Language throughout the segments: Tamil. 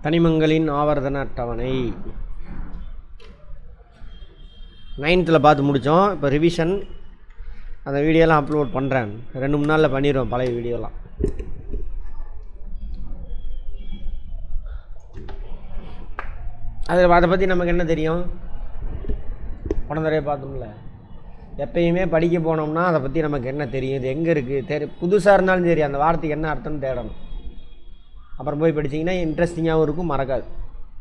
தனிமங்களின் ஆவர்த்தன அட்டவணை 9th பார்த்து முடித்தோம். இப்போ ரிவிஷன் அந்த வீடியோலாம் அப்லோட் பண்ணுறேன். 2-3 நாளில் பண்ணிடுவோம் பழைய வீடியோலாம். அதை பற்றி நமக்கு என்ன தெரியும்? போன தடவை பார்த்தோம்ல. எப்பயுமே படிக்க போனோம்னா அதை பற்றி நமக்கு என்ன தெரியும், இது எங்கே இருக்குது, புதுசாக இருந்தாலும் சரி அந்த வார்த்தைக்கு என்ன அர்த்தம்னு தேடணும். அப்புறம் போய் படிச்சிங்கன்னா இன்ட்ரெஸ்டிங்காகவும் இருக்கும், மறக்காது.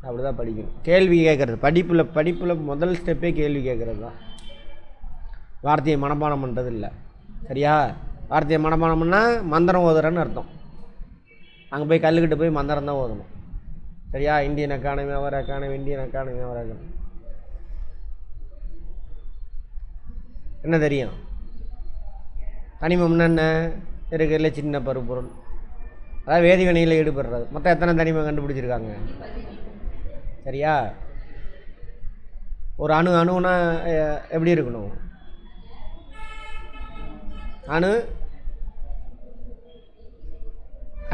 அப்படி தான் படிக்கணும். கேள்வி கேட்குறது படிப்பில் முதல் ஸ்டெப்பே கேள்வி கேட்குறது தான். வார்த்தையை மனப்பாடம் பண்ணுறது இல்லை. சரியா? வார்த்தையை மனப்பாடம் பண்ணால் மந்திரம் ஓதுறன்னு அர்த்தம். அங்கே போய் கல்லுக்கிட்ட போய் மந்திரம் தான் ஓதணும். சரியா? Indian economy our economy, Indian economy our economy. என்ன தெரியும்? தனிமம்னா என்ன? இருக்கிறதுல சின்ன பருப்பொருள், அதாவது வேதிவினையில் ஈடுபடுறது. மொத்தம் எத்தனை தனிமம் கண்டுபிடிச்சிருக்காங்க? சரியா? ஒரு அணுனா எப்படி இருக்கணும்? அணு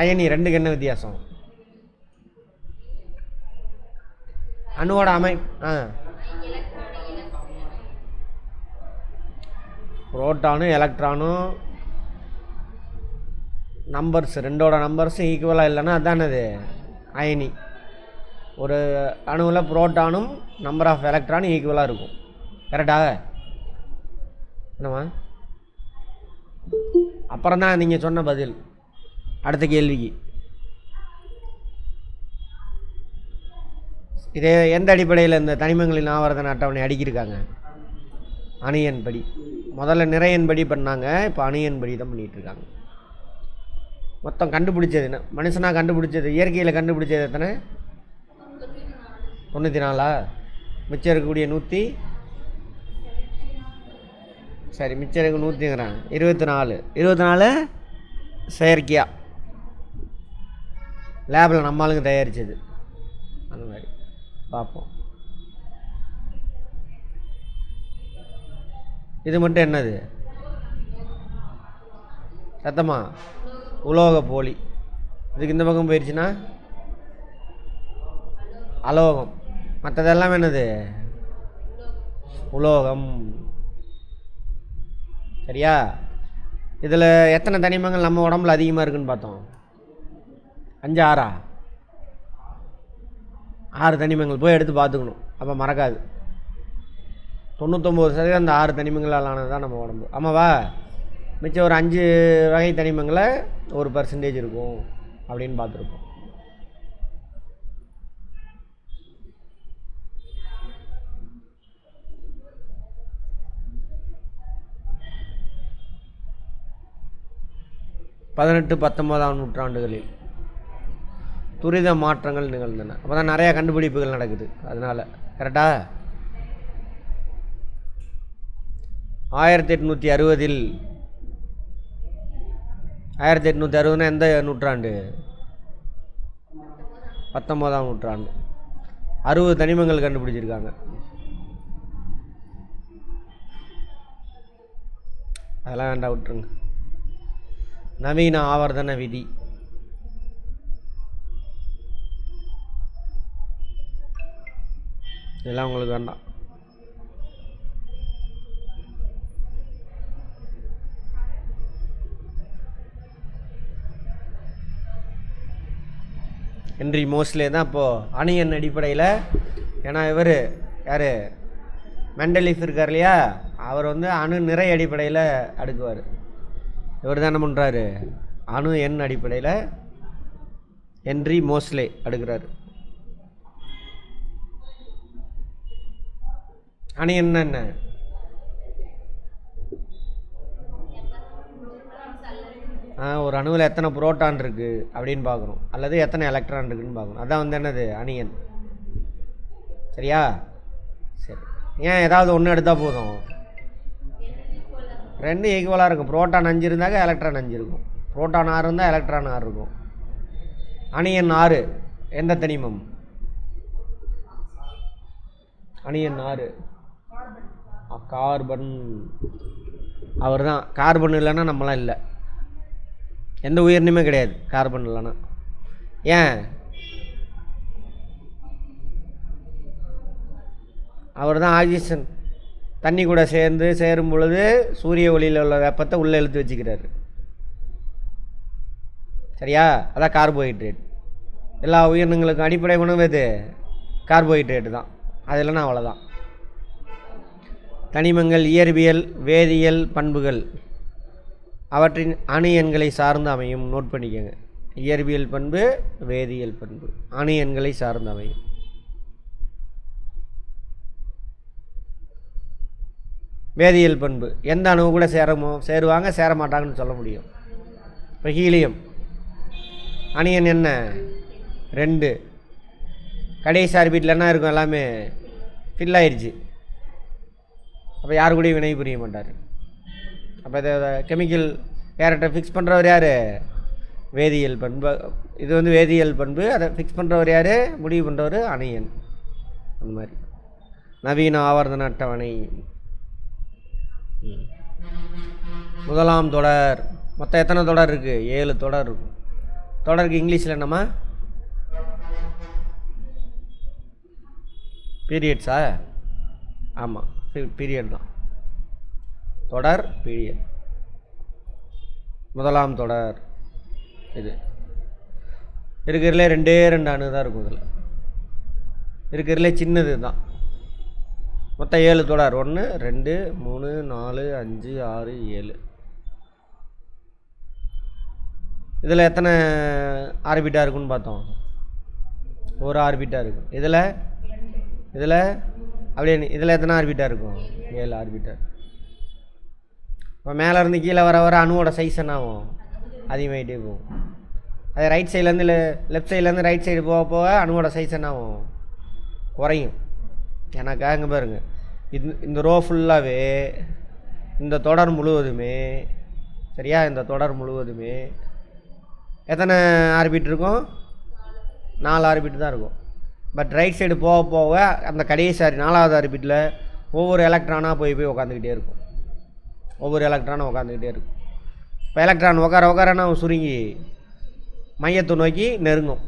அயனி ரெண்டுக்கு என்ன வித்தியாசம்? அணுவோட புரோட்டானும் எலக்ட்ரானும் நம்பர்ஸ், ரெண்டோட நம்பர்ஸும் ஈக்குவலாக இல்லைன்னா அதானது அயனி. ஒரு அணுவில் புரோட்டானும் நம்பர் ஆஃப் எலக்ட்ரானும் ஈக்குவலாக இருக்கும். கரெக்டாக? என்னம்மா? அப்புறம் தான் நீங்கள் சொன்ன பதில் அடுத்த கேள்விக்கு. இதே எந்த அடிப்படையில் இந்த தனிமங்களின் ஆவர்த்தன அட்டவணை அடிக்கிருக்காங்க? அணியன் படி. முதல்ல நிறையன் படி பண்ணாங்க, இப்போ அணியன் படி தான் பண்ணிகிட்ருக்காங்க. மொத்தம் கண்டுபிடிச்சது என்ன? மனுஷனாக கண்டுபிடிச்சது, இயற்கையில் கண்டுபிடிச்சது எத்தனை? 94. மிச்சம் இருக்கக்கூடிய 100, சரி மிச்சம் இருக்கு 100ங்கிறாங்க. 24 செயற்கையாக லேபில் நம்மளுங்க தயாரித்தது. அந்த மாதிரி பார்ப்போம். இது மட்டும் என்னது? சத்தமா உலோக போலி. இதுக்கு இந்த பக்கம் போயிடுச்சுன்னா அலோகம். மற்றதெல்லாம் என்னது? உலோகம். சரியா? இதில் எத்தனை தனிமங்கள் நம்ம உடம்புல அதிகமாக இருக்குதுன்னு பார்த்தோம்? 5 6 தனிமங்கள். போய் எடுத்து பார்த்துக்கணும், அப்போ மறக்காது. 99% அந்த 6 தனிமங்களால் ஆனது தான் நம்ம உடம்பு. ஆமாவா? மிச்சம் ஒரு 5 வகை தனிமங்களை 1% இருக்கும் அப்படின்னு பார்த்துருப்போம். பதினெட்டு 19ஆம் நூற்றாண்டுகளில் துரித மாற்றங்கள் நிகழ்ந்தன. அப்போ தான் நிறையா கண்டுபிடிப்புகள் நடக்குது. அதனால் கரெக்டா? 1860 1860னா எந்த நூற்றாண்டு? 19ஆம் நூற்றாண்டு. 60 தனிமங்கள் கண்டுபிடிச்சிருக்காங்க. அதெல்லாம் வேண்டாம், விட்டுருங்க. நவீன ஆவர்த்தன விதி. இதெல்லாம் உங்களுக்கு வேண்டாம். ஹென்றி மோஸ்லே தான் இப்போது அணியன் அடிப்படையில். ஏன்னா இவர் யார்? மெண்டலிஃப் இருக்கார் இல்லையா, அவர் வந்து அணு நிறை அடிப்படையில் அடுக்குவார். இவர் தான் என்ன பண்ணுறாரு? அணு எண் அடிப்படையில் ஹென்றி மோஸ்லே அடுக்கிறார். அணு என்ன? ஒரு அணுவில் எத்தனை புரோட்டான் இருக்குது அப்படின்னு பார்க்குறோம், அல்லது எத்தனை எலக்ட்ரான் இருக்குதுன்னு பார்க்கணும். அதான் வந்து என்னது? அணியன். சரியா? சரி. ஏன் ஏதாவது ஒன்று எடுத்தால் போதும்? 2 ஈக்குவலாக இருக்கும். புரோட்டான் 5 இருந்தாக்க எலக்ட்ரான் 5 இருக்கும். புரோட்டான் 6 இருந்தால் எலக்ட்ரான் 6 இருக்கும். அணியன் 6 எந்த தனிமம்? அணியன் 6 கார்பன். அவர் தான். கார்பன் இல்லைன்னா நம்மளாம் இல்லை. எந்த உயிரினுமே கிடையாது கார்பன் இல்லைன்னா. ஏன்? அவர் தான் ஆக்சிஜன் தண்ணி கூட சேரும் பொழுது சூரிய ஒளியில் உள்ள வெப்பத்தை உள்ளே இழுத்து வச்சுக்கிறாரு. சரியா? அதான் கார்போஹைட்ரேட். எல்லா உயிரினங்களுக்கும் அடிப்படை உணவு எது? கார்போஹைட்ரேட்டு தான். அது இல்லைன்னா அவ்வளோதான். தனிமங்கள் இயற்பியல் வேதியியல் பண்புகள் அவற்றின் அணு எண்களை சார்ந்து அமையும். நோட் பண்ணிக்கோங்க. இயற்பியல் பண்பு வேதியியல் பண்பு அணு எண்களை சார்ந்து அமையும். வேதியியல் பண்பு எந்த அணுவு கூட சேருவாங்க சேர மாட்டாங்கன்னு சொல்ல முடியும். இப்போ ஹீலியம் அணு எண் என்ன? 2. கடைசி ஆர்பிட்டில் என்ன இருக்கும்? எல்லாமே ஃபில் ஆயிடுச்சு. அப்போ யாரு கூட வினை புரிய மாட்டார். அப்போ இதை கெமிக்கல் கேரக்டர் ஃபிக்ஸ் பண்ணுறவர் யார்? வேதியியல் பண்பு. இது வந்து வேதியியல் பண்பு. அதை ஃபிக்ஸ் பண்ணுறவர் யார்? முடிவு பண்ணுறவர் அணு எண். அந்த மாதிரி நவீன ஆவர்த்தன அட்டவணை. முதலாம் தொடர். மொத்தம் எத்தனை தொடர் இருக்குது? 7 தொடர் இருக்கும். தொடருக்கு இங்கிலீஷில் என்னம்மா? பீரியட்ஸா? ஆமாம், பீரியட் தான். தொடர் பீரியட். முதலாம் தொடர் இது இருக்கிறதுலே 2 அணு தான் இருக்கும். இதில் இருக்கிறதுலே சின்னது தான். மொத்தம் 7 தொடர். 1 2 3 4 5 6 7. இதில் எத்தனை ஆர்பிட்டாக இருக்குன்னு பார்த்தோம்? ஒரு ஆர்பிட்டாக இருக்கும். இதில் அப்படியே இதில் எத்தனை ஆர்பிட்டாக இருக்கும்? 7 ஆர்பிட்டார். இப்போ மேலேருந்து கீழே வர அணுவோட சைஸ் என்ன ஆகும்? அதிகமாகிட்டே போகும். அது ரைட் சைட்லேருந்து லெஃப்ட் சைட்லேருந்து ரைட் சைடு போக அணுவோட சைஸ் என்ன ஆகும்? குறையும். எனக்கா இங்கே பாருங்கள், இந்த ரோ ஃபுல்லாகவே இந்த தொடர் முழுவதுமே, சரியா, இந்த தொடர் முழுவதுமே எத்தனை ஆர்பிட் இருக்கும்? 4 ஆர்பிட் தான் இருக்கும். பட் ரைட் சைடு போக அந்த கடைசி 4வது ஆர்பிட்டில் ஒவ்வொரு எலக்ட்ரானாக போய் உட்காந்துக்கிட்டே இருக்கும். ஒவ்வொரு எலக்ட்ரானும் உட்காந்துக்கிட்டே இருக்கும். இப்போ எலக்ட்ரான் உட்காரனா சுருங்கி மையத்தை நோக்கி நெருங்கும்.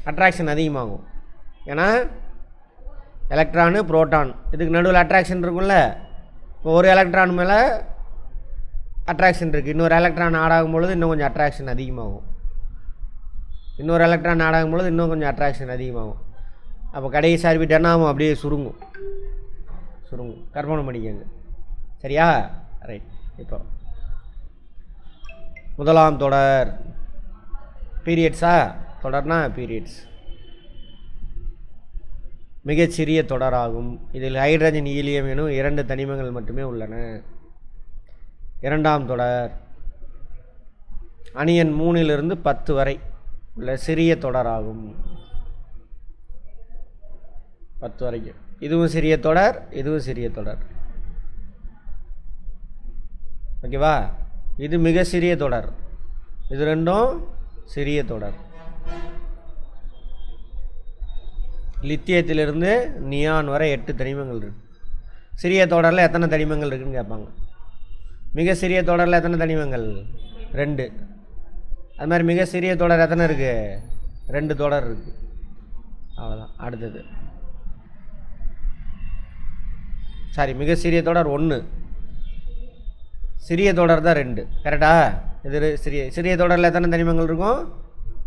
அட்ராக்ஷன் அதிகமாகும். ஏன்னா எலக்ட்ரானு புரோட்டான் இதுக்கு நடுவில் அட்ராக்ஷன் இருக்கும்ல. இப்போ ஒரு எலக்ட்ரான் மேலே அட்ராக்ஷன் இருக்குது. இன்னொரு எலக்ட்ரான் ஆடாகும் பொழுது இன்னும் கொஞ்சம் அட்ராக்ஷன் அதிகமாகும். இன்னொரு எலக்ட்ரான் ஆடாகும் பொழுது இன்னும் கொஞ்சம் அட்ராக்ஷன் அதிகமாகும். அப்போ கடைசி ஆர்பிட் என்ன ஆகும்? அப்படியே சுருங்கும். கற்பனை பண்ணிக்கங்க. சரியா? ரைட். இப்போ முதலாம் தொடர் பீரியட்ஸா? தொடர்னா பீரியட்ஸ். மிகச்சிறிய தொடராகும். இதில் ஹைட்ரஜன் ஹீலியம் எனும் 2 தனிமங்கள் மட்டுமே உள்ளன. இரண்டாம் தொடர் அணு எண் 3 to 10 வரை உள்ள சிறிய தொடராகும். 10 வரைக்கும். இதுவும் சிறிய தொடர், இதுவும் சிறிய தொடர். ஓகேவா? இது மிக சிறிய தொடர், இது ரெண்டும் சிறிய தொடர். லித்தியத்திலிருந்து நியான் வரை 8 தனிமங்கள் இருக்கு. சிறிய தொடரில் எத்தனை தனிமங்கள் இருக்குன்னு கேட்பாங்க. மிக சிறிய தொடரில் எத்தனை தனிமங்கள்? 2. அது மாதிரி மிக சிறிய தொடர் எத்தனை இருக்குது? 2 தொடர் இருக்குது. அவ்வளோதான். அடுத்தது மிக சிறிய தொடர் 1, சிறிய தொடர் தான் 2. கரெக்டா? இது சிறிய தொடரில் எத்தனை தனிமங்கள் இருக்கும்?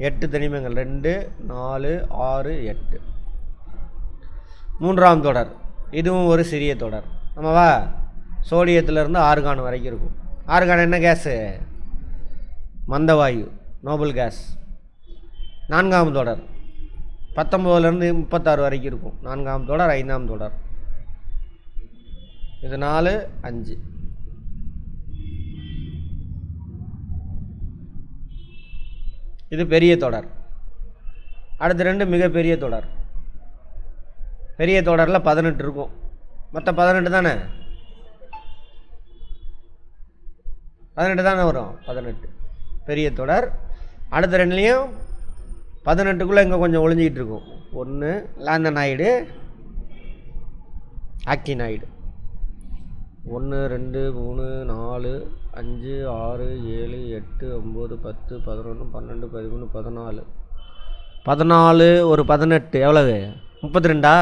8 தனிமங்கள். 2 4 6 8. மூன்றாம் தொடர் இதுவும் ஒரு சிறிய தொடர். ஆமாவா? சோடியத்திலிருந்து ஆர்கான் வரைக்கும் இருக்கும். ஆர்கான் என்ன கேஸு? மந்தவாயு, Nobel case. நான்காம் தொடர் 19 to 36 வரைக்கும் இருக்கும். 4ஆம் தொடர் 5ஆம் தொடர். இது 4 5. இது பெரிய தொடர். அடுத்த 2 மிகப்பெரிய தொடர். பெரிய தொடரில் 18 இருக்கும். மொத்தம் 18 தானே? 18 தானே வரும். 18 பெரிய தொடர். அடுத்த 2லேயும் 18க்குள்ளே இங்கே கொஞ்சம் ஒளிஞ்சிக்கிட்டு இருக்கும். 1 லாந்தனாய்டு, ஆக்டினாய்டு. 1 2 3 4 5 6 7 8 9 10 11 12 13 14. 14 ஒரு 18 எவ்வளவு? 32.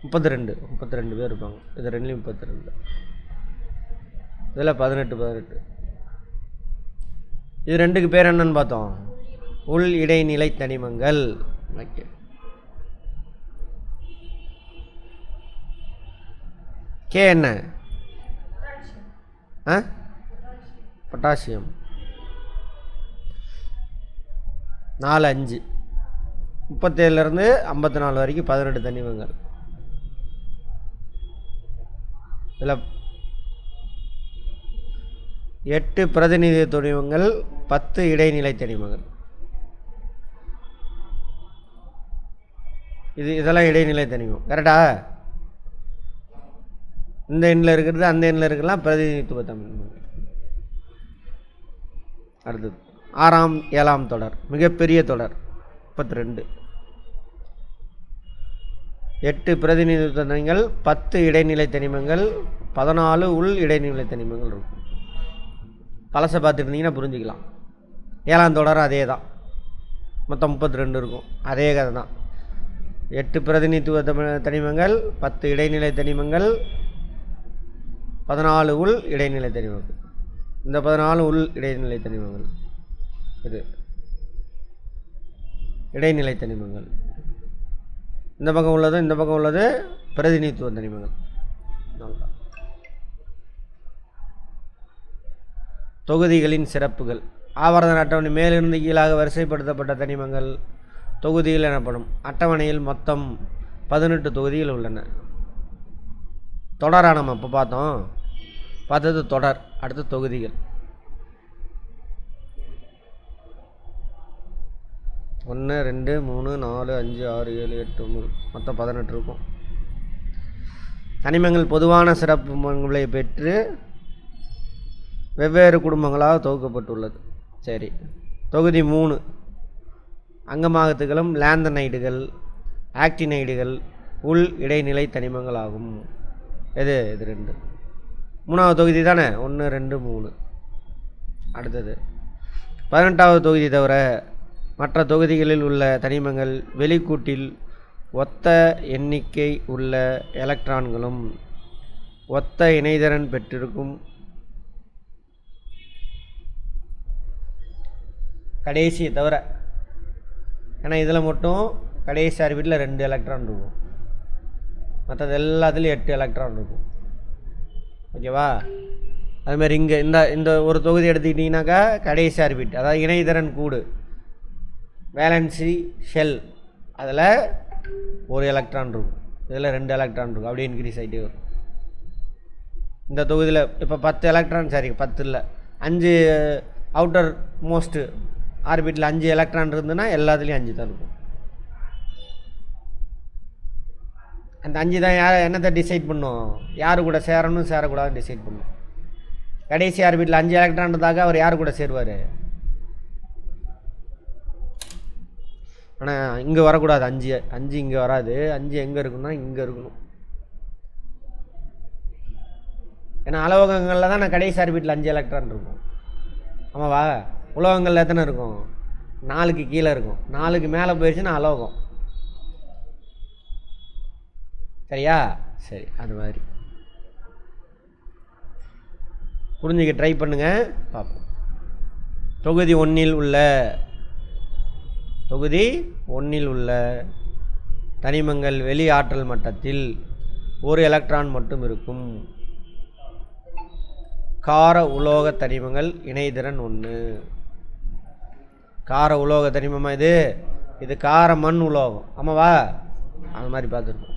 32 பேர் இருப்பாங்க. இது ரெண்டுலேயும் 32. இதில் 18. இது ரெண்டுக்கு பேர் என்னன்னு பார்த்தோம், உள் இடைநிலை தனிமங்கள். ஓகே, கே என்ன? பொட்டாசியம். 4 5 37லேருந்து 54 வரைக்கும் 18 தனிமங்கள். இதில் 8 பிரதிநிதி தனிமங்கள், 10 இடைநிலை தனிமங்கள். இதெல்லாம் இடைநிலை தனிமம். கரெக்டா? இந்த எண்ணில் இருக்கிறது அந்த எண்ணில் இருக்கலாம் பிரதிநிதித்துவ தனிமங்கள். அடுத்தது 6ஆம் 7ஆம் தொடர், மிகப்பெரிய தொடர் 32. 8 பிரதிநிதித்துவ தனிமங்கள், 10 இடைநிலை தனிமங்கள், 14 உள் இடைநிலை தனிமங்கள் இருக்கும். பழசை பார்த்துருந்தீங்கன்னா புரிஞ்சுக்கலாம். 7ஆம் தொடர் அதே தான், மொத்தம் 32 இருக்கும். அதே கதை தான். 8 பிரதிநிதித்துவ தனிமங்கள், 10 இடைநிலை தனிமங்கள், 14 உள் இடைநிலை தனிமங்கள். இந்த 14 உள் இடைநிலை தனிமங்கள், இது இடைநிலை தனிமங்கள். இந்த பக்கம் உள்ளது இந்த பக்கம் உள்ளது பிரதிநிதித்துவ தனிமங்கள். தொகுதிகளின் சிறப்புகள். ஆவர்த்தன அட்டவணை மேலிருந்து கீழாக வரிசைப்படுத்தப்பட்ட தனிமங்கள் தொகுதிகள் எனப்படும். அட்டவணையில் மொத்தம் 18 தொகுதிகள் உள்ளன. தொடரா நம்ம இப்போ பார்த்தது தொடர். அடுத்து தொகுதிகள். 1 2 3 4 5 6 7 8 9 மொத்தம் 18 இருக்கும். தனிமங்கள் பொதுவான சிறப்புகளை பெற்று வெவ்வேறு குடும்பங்களாக தொகுக்கப்பட்டுள்ளது. சரி, தொகுதி 3 அங்கமாகத்துகளும் லேந்தனைடுகள், ஆக்டினைடுகள் உள் இடைநிலை தனிமங்கள் ஆகும். இது 2. 3ஆவது தொகுதி தானே, 1 2 3. அடுத்தது 18வது தொகுதி தவிர மற்ற தொகுதிகளில் உள்ள தனிமங்கள் வெளிக்கூட்டில் ஒத்த எண்ணிக்கை உள்ள எலக்ட்ரான்களும் ஒத்த இணைதிறன் பெற்றிருக்கும். கடைசியை தவிர, ஏன்னா இதில் மட்டும் கடைசி ஆர்பிட்டில் 2 எலக்ட்ரான் இருக்கும், மற்றது எல்லாத்துலேயும் 8 எலக்ட்ரான் இருக்கும். ஓகேவா? அதுமாதிரி இங்கே இந்த ஒரு தொகுதி எடுத்துக்கிட்டிங்கனாக்கா கடைசி ஆர்பிட், அதாவது இணைதிறன் கூடு, வேலன்சி ஷெல், அதில் 1 எலக்ட்ரான் இருக்கும், இதில் 2 எலக்ட்ரான் இருக்கும். அப்படியே இன்க்ரீஸ் ஆகிட்டே வரும். இந்த தொகுதியில் இப்போ 10 எலக்ட்ரான், சரி 10 இல்லை 5 அவுட்டர் மோஸ்ட்டு ஆர்பிட்டில் 5 எலக்ட்ரான் இருந்ததுன்னா எல்லாத்துலேயும் 5 தான் இருக்கும். அந்த 5 தான் என்னத்தை டிசைட் பண்ணும், யார் கூட சேரணும் சேரக்கூடாதுன்னு டிசைட் பண்ணும். கடைசி ஆர்பிட்டில் 5 எலக்ட்ரான் இருந்தாக்க அவர் யார் கூட சேருவார்? ஆனால் இங்கே வரக்கூடாது. 5 இங்கே வராது. 5 எங்கே இருக்குன்னா இங்கே இருக்கணும். ஏன்னா அலோகங்களில் தான் நான் கடைசி ஆர்பிட்டில் 5 எலக்ட்ரான் இருக்கும். ஆமாவா? உலோகங்களில் எத்தனை இருக்கும்? 4க்கு கீழே இருக்கும். 4க்கு மேலே போயிடுச்சுன்னா அலோகம். சரியா? சரி, அது மாதிரி புரிஞ்சுக்க ட்ரை பண்ணுங்கள், பார்ப்போம். தொகுதி 1 உள்ள தனிமங்கள் வெளி ஆற்றல் மட்டத்தில் 1 எலக்ட்ரான் மட்டும் இருக்கும். கார உலோக தனிமங்கள் இணைதிறன் 1. கார உலோக தனிமமா இது கார மண் உலோகம். ஆமாவா? அது மாதிரி பார்த்துருக்கோம்.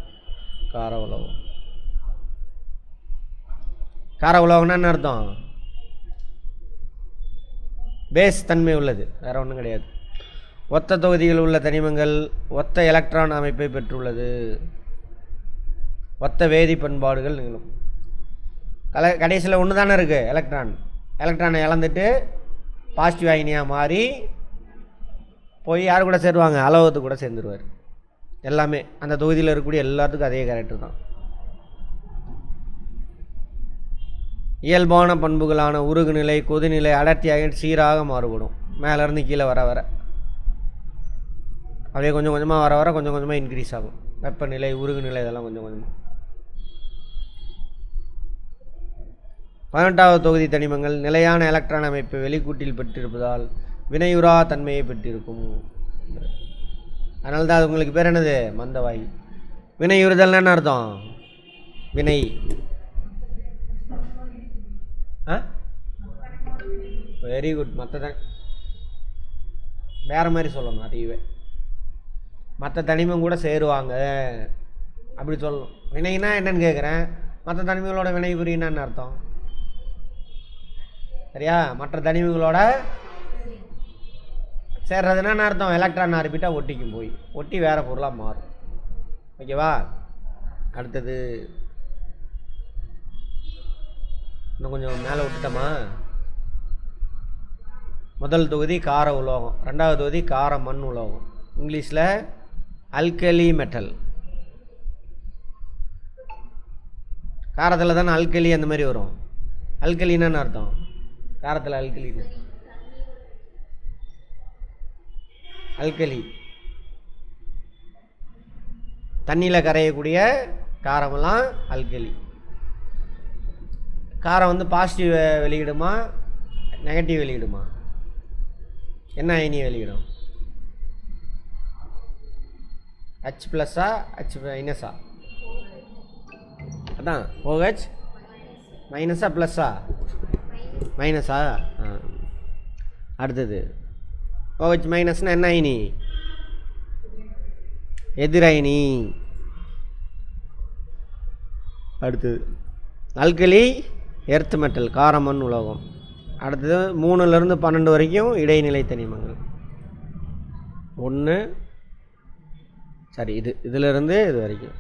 கார உலோகம். கார உலோகம்னா என்ன அர்த்தம்? பேஸ் தன்மை உள்ளது, வேற ஒன்றும் கிடையாது. ஒத்த தொகுதியில் உள்ள தனிமங்கள் ஒத்த எலக்ட்ரான் அமைப்பை பெற்றுள்ளது. ஒத்த வேதி பண்பாடுகள் நிகழும். கடைசியில் ஒன்று தானே இருக்குது, எலக்ட்ரானை இழந்துட்டு பாசிட்டிவ் அயனியாக மாறி போய் யார் கூட சேருவாங்க? அலோகத்து கூட சேர்ந்துருவார். எல்லாமே அந்த தொகுதியில் இருக்கக்கூடிய எல்லாத்துக்கும் அதே கேரக்டர் தான். இயல்பான பண்புகளான உருகுநிலை, கொதிநிலை, அடர்த்தியாக சீராக மாறுபடும். மேலேருந்து கீழே வர அப்படியே கொஞ்சம் கொஞ்சமாக வர கொஞ்சம் கொஞ்சமாக இன்க்ரீஸ் ஆகும். வெப்பநிலை, உருகுநிலை, இதெல்லாம் கொஞ்சம் கொஞ்சமாக. 18வது தொகுதி தனிமங்கள் நிலையான எலக்ட்ரான் அமைப்பு வெளிக்கூட்டில் பெற்றிருப்பதால் வினையுறா தன்மையை பெற்றிருக்கும். அதனால தான் அது உங்களுக்கு பேர் என்னது? மந்தவாயு. வினையுறுதல்னா என்ன அர்த்தம்? வினை. Very good. மற்ற வேறு மாதிரி சொல்லணும். அதையவே மற்ற தனிமம் கூட சேருவாங்க அப்படி சொல்லணும். வினைனா என்னன்னு கேட்குறேன். மற்ற தனிமங்களோட வினை புரியினா என்ன அர்த்தம்? சரியா? மற்ற தனிமங்களோட சேர்றதுன்னா என்ன அர்த்தம்? எலக்ட்ரான் ஆர்பிட்டாக ஒட்டிக்கும், போய் ஒட்டி வேறு பொருளாக மாறும். ஓகேவா? அடுத்தது இன்னும் கொஞ்சம் மேலே விட்டுட்டோமா? முதல் தொகுதி கார உலோகம், 2வது தொகுதி கார மண் உலோகம். இங்கிலீஷில் அல்கலி மெட்டல். காரத்தில் தானே அல்கலி அந்த மாதிரி வரும். அல்கலின்னு அர்த்தம்? காரத்தில் அல்கலின்னு அல்கலி தண்ணியில் கரையக்கூடிய காரமெல்லாம் அல்கலி. காரம் வந்து பாசிட்டிவ் வெளியிடுமா நெகட்டிவ் வெளியிடுமா? என்ன அயனி வெளியிடும்? H ப்ளஸ்ஸா H மைனஸா? அதான் OH மைனஸா ப்ளஸ்ஸா? மைனஸா? அடுத்தது OH மைனஸ்னால் என்ன அயனி? எதிரயனி. அடுத்தது அல்கலி எர்த் மெட்டல், காரமண் உலோகம். அடுத்தது 3லேருந்து 12 வரைக்கும் இடைநிலை தனிமங்கள். 1 சரி, இதிலிருந்து இது வரைக்கும்.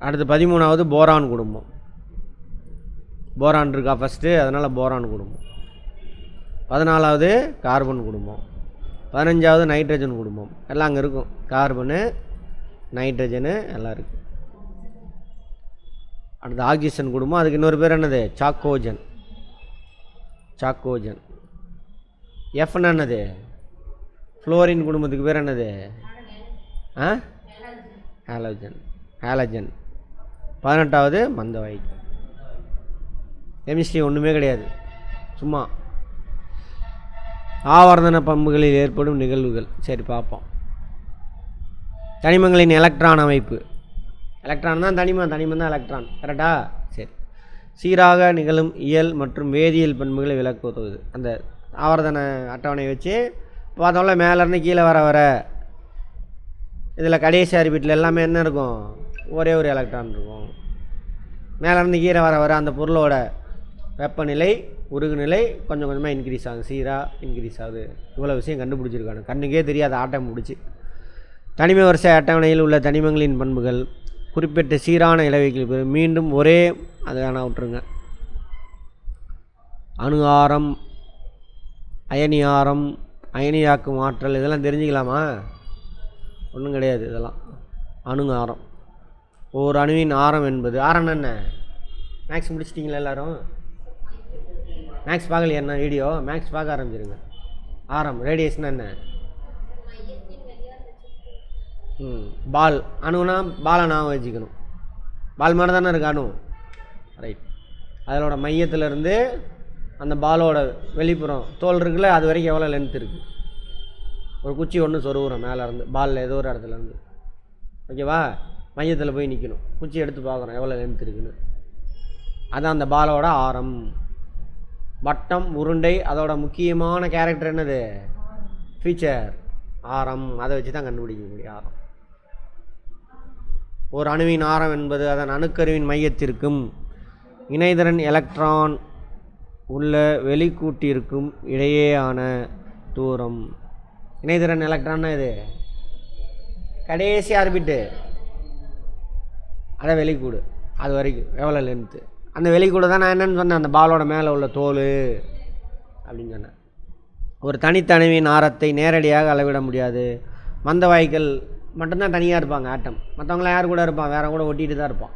அடுத்து 13வது போரான் குடும்பம். போரான் இருக்கா ஃபஸ்ட்டு, அதனால் போரான் குடும்பம். 14வது கார்பன் குடும்பம். 15வது நைட்ரஜன் குடும்பம். எல்லாம் அங்கே இருக்கும். கார்பனு, நைட்ரஜனு எல்லாம் இருக்குது. அடுத்து ஆக்சிஜன் குடும்பம். அதுக்கு இன்னொரு பேர் என்னது? சாக்கோஜன். சாக்கோஜன். எஃப்னா என்னது? ஃப்ளோரின் குடும்பத்துக்கு பேர் என்னது? ஹாலோஜன். ஹாலஜன். 18வது மந்தவாயு. கெமிஸ்ட்ரி ஒன்றுமே கிடையாது, சும்மா ஆவர்த்தன பண்புகளில் ஏற்படும் நிகழ்வுகள். சரி பார்ப்போம். தனிமங்களின் எலக்ட்ரான் அமைப்பு. எலக்ட்ரான் தான் தனிமம், தனிமம் தான் எலக்ட்ரான். கரெக்டா? சரி. சீராக நிகழும் இயல் மற்றும் வேதியியல் பண்புகளை விளக்க உதவுது. அந்த ஆவர்த்தன அட்டவணை வச்சு பார்த்தோம்ல, மேலேருந்து கீழே வர இதில் கடைசி ஆர்பிட்டில் எல்லாமே என்ன இருக்கும்? ஒரே ஒரு எலக்ட்ரான் இருக்கும். மேலேருந்து கீழே வர அந்த பொருளோட வெப்பநிலை, உருகுநிலை கொஞ்சம் கொஞ்சமாக இன்க்ரீஸ் ஆகுது, சீராக இன்க்ரீஸ் ஆகுது. இவ்வளோ விஷயம் கண்டுபிடிச்சிருக்காங்க, கண்ணுக்கே தெரியாத ஆட்டம் முடிச்சு. தனிம வரிசை அட்டவணையில் உள்ள தனிமங்களின் பண்புகள் குறிப்பிட்ட சீரான இலவைகளுக்கு மீண்டும் ஒரே அதான விட்டுருங்க. அணு ஆரம், அயனி ஆரம், அயனியாக்கும் ஆற்றல், இதெல்லாம் தெரிஞ்சுக்கலாமா? ஒன்றும் கிடையாது. இதெல்லாம் அணு ஆரம். ஒரு அணுவின் ஆரம் என்பது, ஆரம் என்ன? மேக்ஸ் முடிச்சிட்டிங்களா எல்லோரும்? மேக்ஸ் பார்க்கலையா? என்ன வீடியோ மேக்ஸ் பார்க்க ஆரம்பிச்சிருங்க. ஆரம், ரேடியேஷன் என்ன? பால். அணுனா பாலை ஞாபகம் வச்சுக்கணும். பால் மாதிரி தானே இருக்கு அணு, ரைட். அதோட மையத்திலேருந்து அந்த பாலோட வெளிப்புறம் தோல் இருக்குல்ல, அது வரைக்கும் எவ்வளோ லென்த் இருக்குது? ஒரு குச்சி ஒன்று சொருவுறோம் மேலேருந்து, பாலில் ஏதோ ஒரு இடத்துலேருந்து. ஓகேவா? மையத்தில் போய் நிற்கணும், குச்சி எடுத்து பார்க்குறோம் எவ்வளோ லென்த் இருக்குன்னு. அதுதான் அந்த பாலோட ஆரம். வட்டம், உருண்டை, அதோட முக்கியமான கேரக்டர் என்னது? ஃபீச்சர் ஆரம். அதை வச்சு தான் கண்டுபிடிக்க முடியும் ஆரம். ஒரு அணுவின் ஆரம் என்பது அதன் அணுக்கருவின் மையத்திற்கும் இணைதிறன் எலக்ட்ரான் உள்ள வெளிக்கூட்டிற்கும் இடையேயான தூரம். இணைதிறன் எலக்ட்ரான்னா இது கடைசி ஆர்பிட்டு, அதை வெளிக்கூடு, அது வரைக்கும் எவ்வளோ லென்த்து. அந்த வெளிக்கூட தான் நான் என்னென்னு சொன்னேன், அந்த பாலோட மேலே உள்ள தோல் அப்படின்னு சொன்னேன். ஒரு தனித்தனிவின் ஆரத்தை நேரடியாக அளவிட முடியாது. மந்தவாயுக்கள் மட்டும்தான் தனியாக இருப்பாங்க ஆட்டம். மற்றவங்களாம் யார் கூட இருப்பான்? வேறு கூட ஒட்டிகிட்டு தான் இருப்பான்.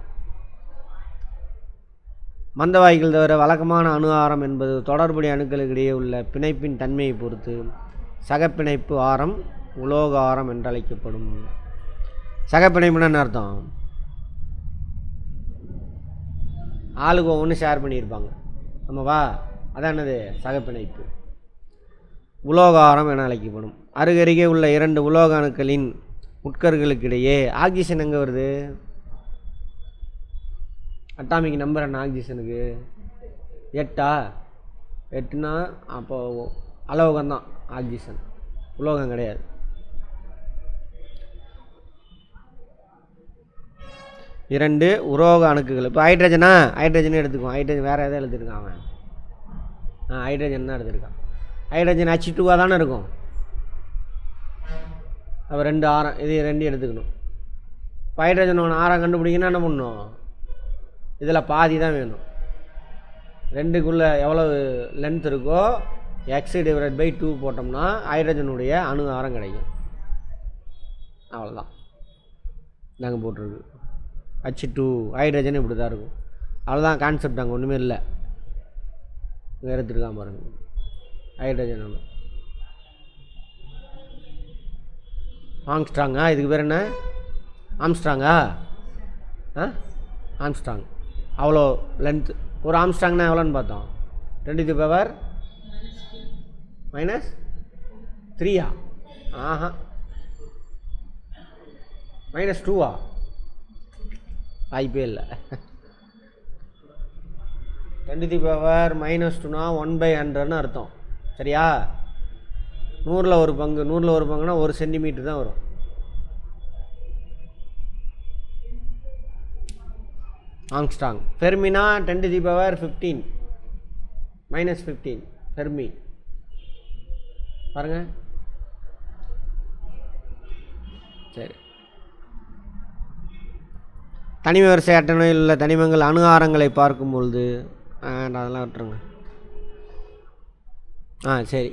மந்தவாய்கள் தவிர வழக்கமான அணு ஆரம் என்பது தொடர்புடைய அணுக்களுக்கிடையே உள்ள பிணைப்பின் தன்மையை பொறுத்து சகப்பிணைப்பு ஆரம் உலோக ஆரம் என்றழைக்கப்படும். சகப்பிணைப்புன்னு என்ன அர்த்தம்? ஆளுக்கு ஒன்று ஷேர் பண்ணியிருப்பாங்க ஆமாவா, அதான் என்னது சகப்பிணைப்பு. உலோக ஆரம் என அழைக்கப்படும். அருகருகே உள்ள 2 உலோக அணுக்களின் உட்கர்களுக்கிடையே ஆக்சிஜன் எங்கே வருது? அட்டாமிக் நம்பர் என்ன ஆக்சிஜனுக்கு? 8. 8னா அப்போ அலோகம்தான் ஆக்சிஜன், உலோகம் கிடையாது. இரண்டு உலோக அணுக்கள். இப்போ ஹைட்ரஜனா, ஹைட்ரஜன் எடுத்துக்குவோம். ஹைட்ரஜன் வேறு எதாவது எழுதிருக்கான் அவன்? ஹைட்ரஜன் தான் எடுத்திருக்கான். ஹைட்ரஜன் H2 தானே இருக்கும். அப்போ 2 ஆரம், இது 2 எடுத்துக்கணும். இப்போ ஹைட்ரஜன் ஒன்று ஆரம் கண்டுபிடிக்கணும்னா என்ன பண்ணணும்? இதில் பாதி தான் வேணும். 2க்குள்ளே எவ்வளோ லென்த் இருக்கோ x/2 போட்டோம்னா ஹைட்ரஜனுடைய அணு ஆரம் கிடைக்கும். அவ்வளோதான் நாங்கள் போட்டிருக்கு. H2 ஹைட்ரஜன் இப்படி தான் இருக்கும். அவ்வளோதான் கான்செப்ட், அங்கே ஒன்றுமே இல்லை. இங்கே எடுத்துருக்கான் பாருங்கள் ஹைட்ரஜன் ஒன்று. ஆம்ஸ்ட்ராங்கா? இதுக்கு பேர் என்ன? ஆம்ஸ்ட்ராங்கா? ஆம்ஸ்ட்ராங். அவ்வளோ லென்த்து. ஒரு ஆம்ஸ்ட்ராங்னா எவ்வளோன்னு பார்த்தோம்? 10⁻⁻3 ஆஹா -2 வாய்ப்பே இல்லை. 10⁻⁻2னா 1/100ன்னு அர்த்தம். சரியா? 100ல் ஒரு பங்கு. 100ல் ஒரு பங்குனா 1 சென்டிமீட்டர் தான் வரும். ஆம்ஸ்ட்ராங். ஃபெர்மினா 10⁻15 -15 ஃபெர்மி. பாருங்க. சரி, தனிம வரிசை அட்டவணையில் உள்ள தனிமங்கள் அணு ஆரங்களை பார்க்கும்பொழுது அதெல்லாம் விட்டுருங்க. சரி,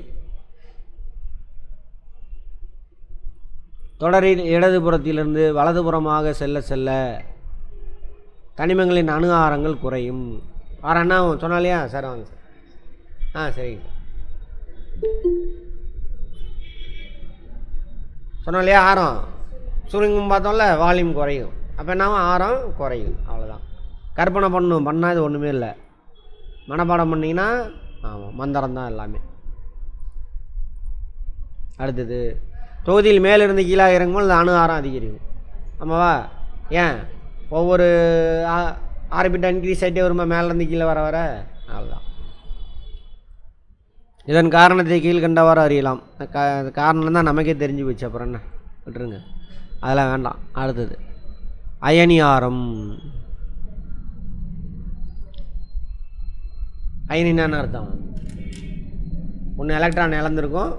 தொடரில் இடதுபுறத்திலிருந்து வலதுபுறமாக செல்ல செல்ல தனிமங்களின் அணு ஆரங்கள் குறையும். ஆரம்னா சொன்னாலையா சார்? வாங்க சார். சரிங்க சொன்னோம் இல்லையா? ஆரம் சுருங்கும் பார்த்தோம்ல, வால்யூம் குறையும். அப்போ என்ன ஆரம் குறையும். அவ்வளோதான். கற்பனை பண்ணால் இது ஒன்றுமே இல்லை. மனப்பாடம் பண்ணிங்கன்னா ஆமாம் மந்திரம் தான் எல்லாமே. அடுத்தது தொகுதியில் மேலிருந்து கீழாக இறங்கும்போது இந்த அணு ஆரம் அதிகரிக்கும். ஆமாவா? ஏன்? ஒவ்வொரு ஆர்பிட் இன்க்ரீஸ் ஆகிட்டே வருமா மேலேருந்து கீழே வர வர? அவ்வளோதான். இதன் காரணத்தை கீழ்கண்டவாறு அறியலாம். காரணம் தான் நமக்கே தெரிஞ்சு போச்சு. அப்புறம் என்ன விட்டுருங்க, அதெல்லாம் வேண்டாம். அடுத்தது அயனி ஆரம். அயனின்னா என்ன அர்த்தம்? ஒன்று எலக்ட்ரான் இழந்திருக்கும்.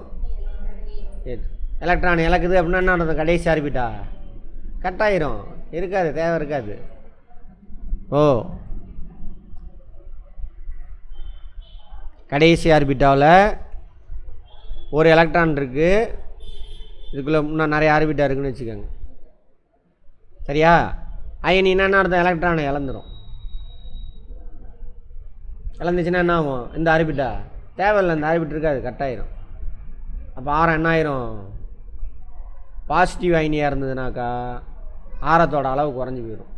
எலக்ட்ரான் இழக்குது அப்படின்னா என்ன அர்த்தம்? கடைசி ஆர்பிட்டா கட் ஆயிரும். இருக்காது, தேவை இருக்காது. கடைசி ஆர்பிட்டாவில் ஒரு எலக்ட்ரான் இருக்குது. இதுக்குள்ளே இன்னும் நிறைய ஆர்பிட்டா இருக்குன்னு வச்சுக்கோங்க. சரியா? அயனின்னா என்ன அர்த்தம்? எலக்ட்ரானை இழந்துடும். இழந்துச்சுன்னா என்ன ஆகும்? இந்த ஆர்பிட்டா தேவையில்லை, இந்த ஆர்பிட் இருக்காது, கட் ஆயிரும். அப்போ ஆரம் என்ன ஆயிரும்? பாசிட்டிவ் அயனியாக இருந்ததுனாக்கா ஆரத்தோட அளவு குறைஞ்சி போயிடும்.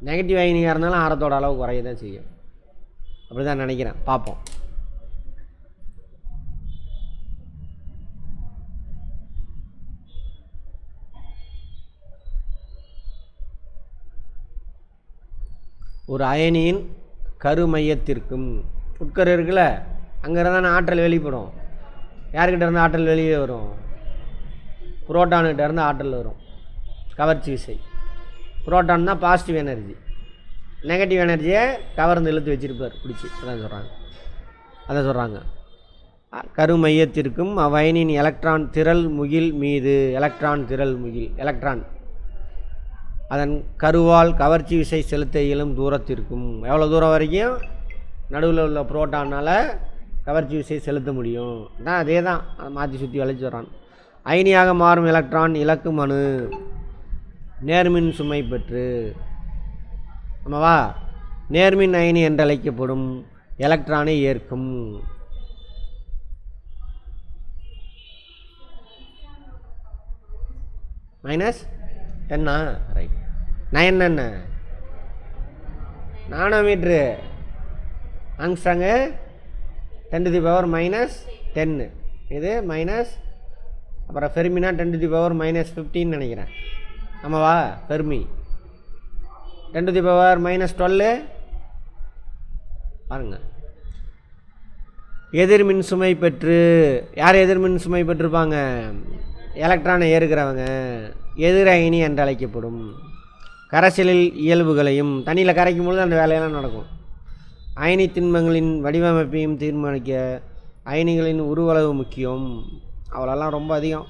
நெகட்டிவ் அயனியாக இருந்தாலும் ஆரத்தோட அளவு குறைய தான் செய்யும். அப்படி தான் நினைக்கிறேன். பார்ப்போம். ஒரு அயனியின் கருமையத்திற்கும் உட்கரு இருக்குல்ல, அங்கே இருந்தால் ஆற்றல் வெளிப்படும். யார்கிட்ட இருந்து ஆற்றல் வெளியே வரும்? புரோட்டான்கிட்ட இருந்து ஆற்றல் வரும். கவர்ச்சி விசை. புரோட்டான் தான் பாசிட்டிவ் எனர்ஜி. நெகட்டிவ் எனர்ஜியை கவர்ந்து இழுத்து வச்சிருப்பார் பிடிச்சி. அதான் சொல்கிறாங்க. கருமையத்திற்கும் அவ்வயனின் எலக்ட்ரான் திரள் முகில் மீது எலக்ட்ரான் அதன் கருவால் கவர்ச்சி விசை செலுத்த இயலும் தூரத்திற்கும். எவ்வளோ தூரம் வரைக்கும் நடுவில் உள்ள புரோட்டானால் கவர்ச்சி விசை செலுத்த முடியும். தான் அதே தான், அதை மாற்றி சுற்றி வளைச்சி வரான். அயனியாக மாறும் எலக்ட்ரான் இலக்கும் அணு நேர்மின் சுமை பெற்று ஆமாவா நேர்மின் அயனி என்றழைக்கப்படும் எலக்ட்ரானை ஏற்கும். -10 ரைட். 9 என்ன நானோமீட்ரு ஆங்ஸ்ட்ராங்கு 10⁻⁻10 இது மைனஸ். அப்புறம் ஃபெர்மினா 10⁻⁻15 நினைக்கிறேன் ஆமாவா. ஃபெர்மி 10⁻⁻12 பாருங்க. எதிர்மின் சுமை பெற்று யார் எதிர்மின் சுமை பெற்றிருப்பாங்க? எலக்ட்ரானை ஏறுகிறவங்க எதிர் அயனி என்று அழைக்கப்படும். கரைசலில் இயல்புகளையும் தண்ணியில் கரைக்கும் பொழுது அந்த வேலையெல்லாம் நடக்கும். அயனி திண்மங்களின் வடிவமைப்பையும் தீர்மானிக்க அயனிகளின் உருவளவு முக்கியம். அவ்வளோலாம் ரொம்ப அதிகம்.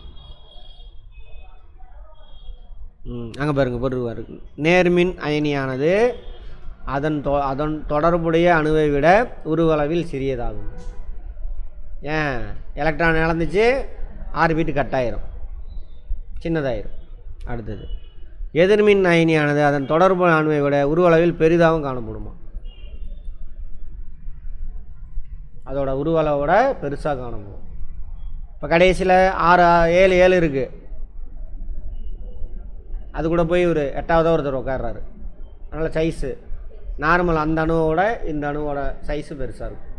அங்கே பாருங்கள் போட்டுருவார். நேர்மின் அயனியானது அதன் தொடர்புடைய அணுவை விட உருவளவில் சிறியதாகும். ஏன் எலக்ட்ரான் இழந்துச்சு ஆர்பிட் கட் ஆயிரும், சின்னதாயிரும். அடுத்தது எதிர்மின் அயனியானது அதன் தொடர்பு அணுவை விட உருவளவில் பெரிதாகவும் காணப்படுமா. அதோட உருவளவோட பெருசாக காணப்படும். இப்போ கடைசியில் 7 இருக்குது. அது கூட போய் ஒரு 8வது ஒருத்தர் உட்கார்றாரு. அதனால் சைஸு நார்மல் அந்த அணுவோட இந்த அணுவோட சைஸு பெருசாக இருக்கும்.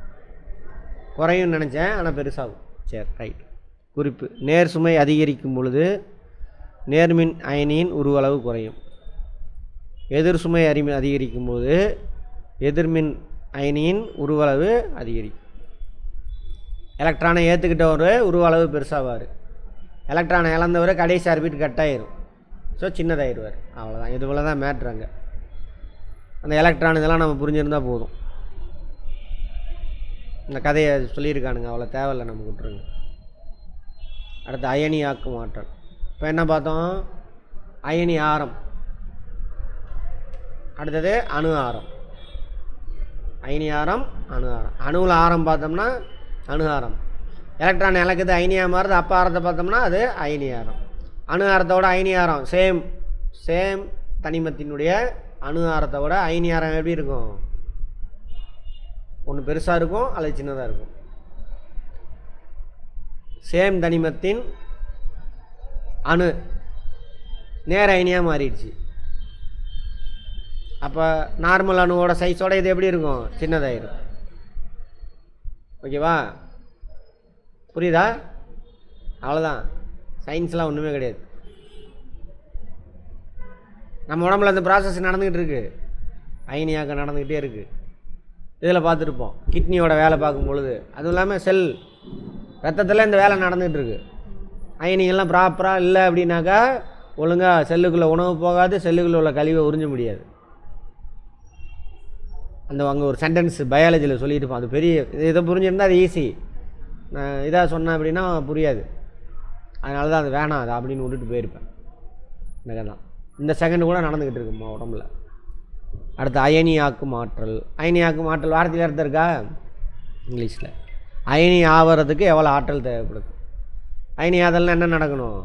குறையும் நினச்சேன், ஆனால் பெருசாகும். சரி ரைட். குறிப்பு: நேர் சுமை அதிகரிக்கும் பொழுது நேர்மின் அயனியின் உருவளவு குறையும். எதிர் சுமை அதிகரிக்கும் போது எதிர்மின் அயனியின் உருவளவு அதிகரிக்கும். எலக்ட்ரானை ஏற்றுக்கிட்டவர் உருவளவு பெருசாவார். எலக்ட்ரானை இழந்தவர் கடைசி ஆர்பிட் கட் ஆயிரும், ஸோ சின்னதாகிடுவார். அவ்வளோதான். இது போல தான் மேட்ருங்க. அந்த எலக்ட்ரான் இதெல்லாம் நம்ம புரிஞ்சிருந்தால் போதும். இந்த கதையை சொல்லியிருக்கானுங்க, அவ்வளோ தேவையில்லை, நம்ம விட்டுருங்க. அடுத்து அயனி ஆக்கும் ஆற்றல். இப்போ என்ன பார்த்தோம்? அயனி ஆரம். அடுத்தது அணு ஆரம். அயனி ஆரம், அணு ஆரம். அணுவில் ஆரம் பார்த்தோம்னா அணு ஆரம். எலக்ட்ரான் இழக்குது அயனியாக மாறுது, அப்போ ஆரத்தை பார்த்தோம்னா அது அயனி ஆரம். அணு ஆரத்தோட அயனி ஆரம் சேம் தனிமத்தினுடைய அணு ஆரத்தை விட அயனி ஆரம் எப்படி இருக்கும்? ஒன்று பெருசாக இருக்கும் அல்லது சின்னதாக இருக்கும். சேம் தனிமத்தின் அணு நேர அயனியாக மாறிடுச்சு. அப்போ நார்மல் அணுவோட சைஸோட இது எப்படி இருக்கும்? சின்னதாகிடும். ஓகேவா? புரியுதா? அவ்வளோதான். சயின்ஸ்லாம் ஒன்றுமே கிடையாது. நம்ம உடம்புல அந்த ப்ராசஸ் நடந்துக்கிட்டு இருக்குது. அயனியாக்க நடந்துக்கிட்டே இருக்குது. இதில் பார்த்துருப்போம் கிட்னியோட வேலை பார்க்கும் பொழுது. அதுவும் இல்லாமல் செல் ரத்தத்தில் இந்த வேலை நடந்துகிட்டு இருக்குது. அயனிகள்லாம் ப்ராப்பராக இல்லை அப்படின்னாக்கா ஒழுங்காக செல்லுக்குள்ளே உணவு போகாது, செல்லுக்குள்ளே உள்ள கழிவை உறிஞ்ச முடியாது. அங்கே ஒரு சென்டென்ஸ் பயாலஜியில் சொல்லியிருப்போம். அது பெரிய இதை புரிஞ்சிருந்தால் அது ஈஸி. நான் இதாக சொன்னேன் அப்படின்னா புரியாது. அதனால தான் அது வேணாம் அது அப்படின்னு விட்டுட்டு போயிருப்பேன். இந்த தான் இந்த செகண்டு கூட நடந்துக்கிட்டு இருக்குமா உடம்புல. அடுத்து அயனி ஆக்கும் ஆற்றல். அயனி ஆக்கும் ஆற்றல் வார்த்தையில் அர்த்தம் இருக்கா? இங்கிலீஷில் அயனி ஆவறதுக்கு எவ்வளோ ஆற்றல் தேவைப்படுது? அயனி ஆதல்னா என்ன நடக்கணும்?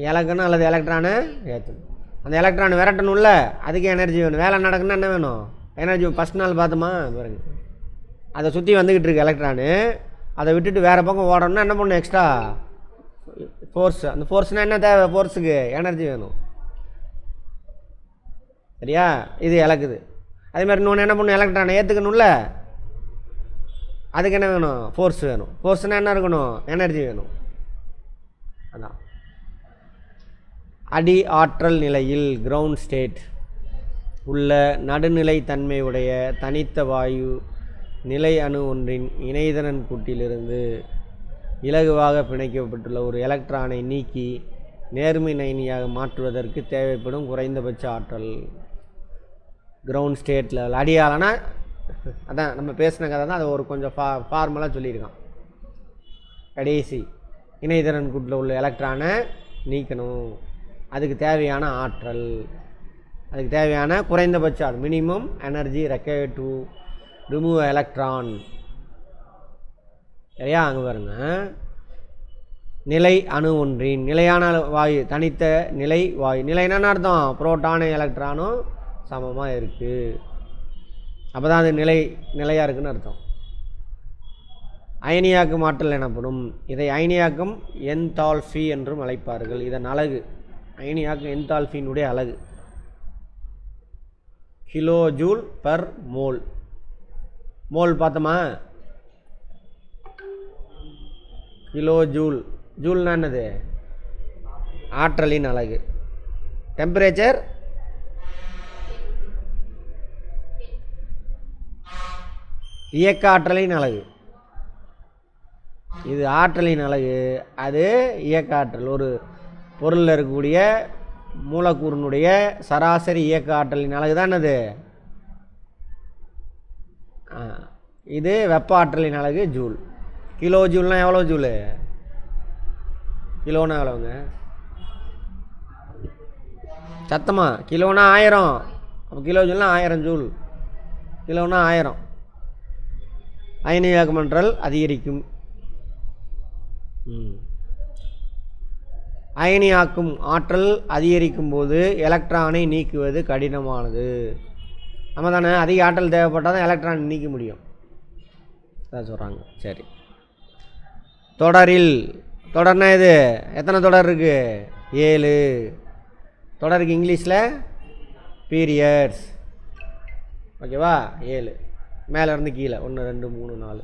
இலக்கணும் அல்லது எலக்ட்ரானு ஏற்றணும். அந்த எலக்ட்ரான் விரட்டணும்ல, அதுக்கு எனர்ஜி வேணும். வேலை நடக்குன்னா என்ன வேணும்? எனர்ஜி. ஃபஸ்ட் நாள் பார்த்தோமா பாருங்க, அதை சுற்றி வந்துக்கிட்டு இருக்கு எலக்ட்ரானு. அதை விட்டுட்டு வேறு பக்கம் ஓடணும்னா என்ன பண்ணணும்? Extra force. அந்த ஃபோர்ஸ்னால் என்ன தேவை? ஃபோர்ஸுக்கு எனர்ஜி வேணும். சரியா? இது இலக்குது. அதே மாதிரி இன்னொன்று என்ன பண்ணணும்? எலக்ட்ரானை ஏற்றுக்கணும்ல, அதுக்கு என்ன வேணும்? ஃபோர்ஸ் வேணும். ஃபோர்ஸ்னால் என்ன இருக்கணும்? எனர்ஜி வேணும். அதான் அடி ஆற்றல் நிலையில் கிரவுண்ட் ஸ்டேட் உள்ள நடுநிலை தன்மையுடைய தனித்த வாயு நிலை அணு ஒன்றின் இணைதரன் கூட்டிலிருந்து இலகுவாக பிணைக்கப்பட்டுள்ள ஒரு எலக்ட்ரானை நீக்கி நேர்மின் அயனியாக மாற்றுவதற்கு தேவைப்படும் குறைந்தபட்ச ஆற்றல். கிரவுண்ட் ஸ்டேட் லெவல் அடியாலனா அதான் நம்ம பேசின கதை தான். அதை ஒரு கொஞ்சம் ஃபார்மலாக சொல்லியிருக்கான். கடைசி இணைதரன் கூட்டில் உள்ள எலக்ட்ரானை நீக்கணும். அதுக்கு தேவையான ஆற்றல், அதுக்கு தேவையான குறைந்தபட்ச minimum energy required to remove electron. சரியா? அங்கே பாருங்க, நிலை அணு ஒன்றின் நிலையான வாயு தனித்த நிலை வாயு. நிலைன்னா அர்த்தம் புரோட்டானும் எலக்ட்ரானும் சமமாக இருக்குது, அப்போ தான் அது நிலையாக இருக்குதுன்னு அர்த்தம். அயனியாக்கும் ஆற்றல் எனப்படும். இதை அயனியாக்கும் என்தால்பி என்றும் அழைப்பார்கள். இதன் அலகு அயனியாக்கும் என்தால்பியினுடைய அலகு kilo joule per mole. Mole பார்த்தோமா, கிலோ ஜூல். ஜூல்னா என்னது? ஆற்றலின் அலகு. டெம்பரேச்சர் இயக்க ஆற்றலின் அலகு. இது ஆற்றலின் அலகு, அது இயக்க ஆற்றல். ஒரு பொருளில் இருக்கக்கூடிய மூலக்கூறினுடைய சராசரி இயக்க ஆற்றலின் அலகு தான் என்னது? இது வெப்ப ஆற்றலின் அலகு ஜூல். கிலோ ஜூல்னால் எவ்வளோ ஜூலு? கிலோனா எவ்வளோங்க? சத்தமா? கிலோனா 1000. அப்போ கிலோ ஜூல்னா 1000 ஜூல். கிலோனா 1000. அயனியாக்கும் ஆற்றல் அதிகரிக்கும். அயனியாக்கும் ஆற்றல் அதிகரிக்கும் போது எலக்ட்ரானை நீக்குவது கடினமானது. நம்ம தானே, அதிக ஆற்றல் தேவைப்பட்டால் தான் எலக்ட்ரான் நீக்க முடியும், அதான் சொல்கிறாங்க. சரி, தொடரில். தொடர்னா இது எத்தனை தொடர் இருக்குது? 7 தொடருக்கு இங்கிலீஷில் பீரியட்ஸ். ஓகேவா? 7 மேலேருந்து கீழே 1 2 3 4.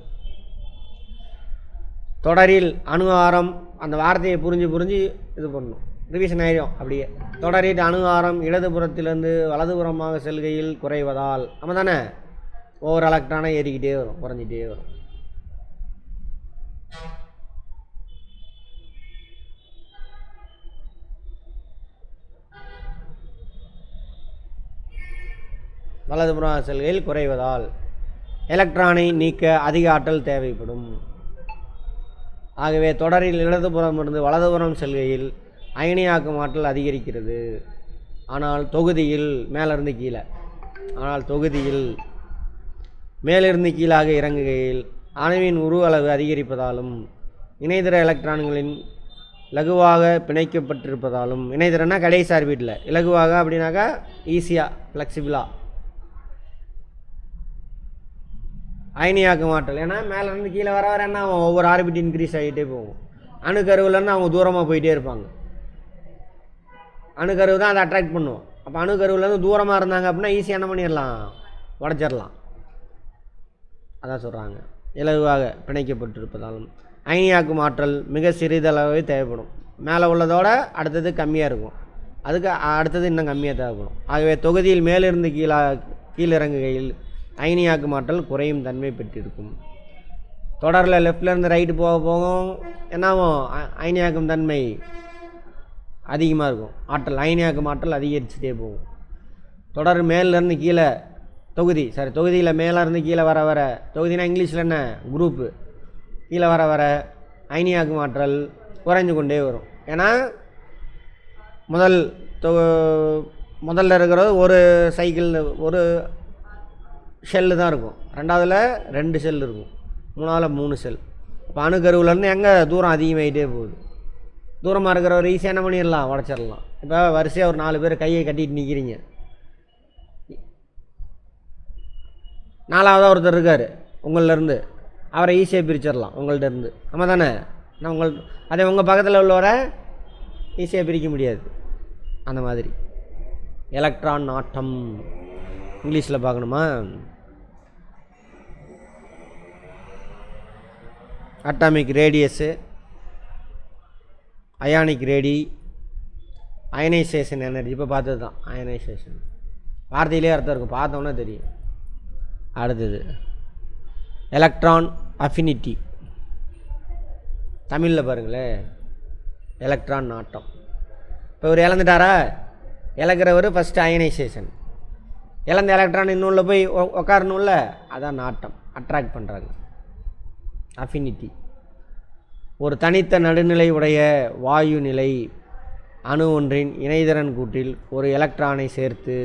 தொடரில் அணு ஆரம், அந்த வார்த்தையை புரிஞ்சு இது பண்ணணும், ரிவிஷன் ஆகிடும் அப்படியே. தொடரில் அணு ஆரம் இடதுபுறத்திலிருந்து வலதுபுறமாக செல்கையில் குறைவதால், நம்ம தானே, ஒவ்வொரு எலக்ட்ரானை ஏறிக்கிட்டே வரும், குறைஞ்சிட்டே வரும். வலதுபுறம் செல்கையில் குறைவதால் எலக்ட்ரானை நீக்க அதிக ஆற்றல் தேவைப்படும். ஆகவே தொடரில் இடதுபுறம் இருந்து வலதுபுறம் செல்கையில் அயனியாக்கும் ஆற்றல் அதிகரிக்கிறது. ஆனால் தொகுதியில் மேலிருந்து கீழே, மேலிருந்து கீழாக இறங்குகையில் அணுவின் உருவ அளவு அதிகரிப்பதாலும் இணைதிர எலக்ட்ரான்களின் இலகுவாக பிணைக்கப்பட்டிருப்பதாலும், இணைதிரன்னா கடைசி ஆர்பிட்டில், இலகுவாக அப்படின்னாக்கா ஈஸியாக ஃப்ளெக்சிபிளாக அயனியாக்கும் ஆற்றல். ஏன்னா மேலேருந்து கீழே வர என்ன ஆகும், ஒவ்வொரு ஆர்பிட் இன்க்ரீஸ் ஆகிட்டே போகும். அணுக்கருவிலேருந்து அவங்க தூரமாக போயிட்டே இருப்பாங்க. அணுக்கருவு தான் அதை அட்ராக்ட் பண்ணுவோம். அப்போ அணுக்கருவிலேருந்து தூரமாக இருந்தாங்க அப்படின்னா ஈஸியாக என்ன பண்ணிடலாம், உடச்சிடலாம். அதான் சொல்கிறாங்க, இலகுவாக பிணைக்கப்பட்டிருப்பதாலும் அயனியாக்கும் ஆற்றல் மிக சிறிதளவே தேவைப்படும். மேலே உள்ளதோட அடுத்தது கம்மியாக இருக்கும், அதுக்கு அடுத்தது இன்னும் கம்மியாக தேவைப்படும். ஆகவே தொகுதியில் மேலிருந்து கீழிறங்குகையில் அயனியாக்கும் ஆற்றல் குறையும் தன்மை பெற்றிருக்கும். தொடரில் லெஃப்ட்லேருந்து ரைட்டு போகும் என்னாகும், அயனியாக்கும் தன்மை அதிகமாக இருக்கும். அயனியாக்கும் ஆற்றல் அதிகரிச்சுட்டே போகும். தொடர் மேலேருந்து கீழே தொகுதியில் மேலேருந்து கீழே வர தொகுதினா இங்கிலீஷில் என்ன, குரூப்பு. கீழே வர அயனியாக்கும் ஆற்றல் குறைஞ்சு கொண்டே வரும். ஏன்னா முதல்ல இருக்கிறது ஒரு சைக்கிள், ஒரு ஷெல்லு தான் இருக்கும். ரெண்டாவதுல 2 ஷெல் இருக்கும். மூணாவதுல 3 ஷெல். இப்போ அணுக்கருவிலேருந்து எங்கே தூரம் அதிகமாகிட்டே போகுது. தூரமாக இருக்கிற ஒரு ஈஸியாக என்ன பண்ணிடலாம், உடச்சிடலாம். இப்போ வரிசையாக ஒரு 4 பேர் கையை கட்டிட்டு நிற்கிறீங்க, 4ஆவதாக ஒருத்தர் இருக்கார் உங்கள்லேருந்து, அவரை ஈஸியாக பிரிச்சிடலாம் உங்கள்கிட்ட இருந்து. ஆமாம் தானே? நான் அதே உங்கள் பக்கத்தில் உள்ளவரை ஈஸியாக பிரிக்க முடியாது. அந்த மாதிரி எலக்ட்ரான் ஆட்டம் இங்கிலீஷில் பார்க்கணுமா, atomic radius, ionic radii, ionisation energy. இப்போ பார்த்தது தான் அயனைசேஷன், வார்த்தையிலே அர்த்தம் இருக்கும், பார்த்தோன்னா தெரியும். அடுத்தது எலக்ட்ரான் அஃபினிட்டி, தமிழில் பாருங்களேன், எலக்ட்ரான் நாட்டம். இப்போ இவர் இழந்துட்டாரா, இழக்கிறவர் ஃபஸ்ட்டு அயனைசேஷன், இழந்த எலக்ட்ரான் இன்னொன்று போய் உட்காரணும்ல, அதான் நாட்டம், அட்ராக்ட் பண்ணுறாங்க. அஃபினிட்டி ஒரு தனித்த நடுநிலை உடைய வாயு நிலை அணு ஒன்றின் இணைதிறன் கூட்டில் ஒரு எலக்ட்ரானை சேர்த்து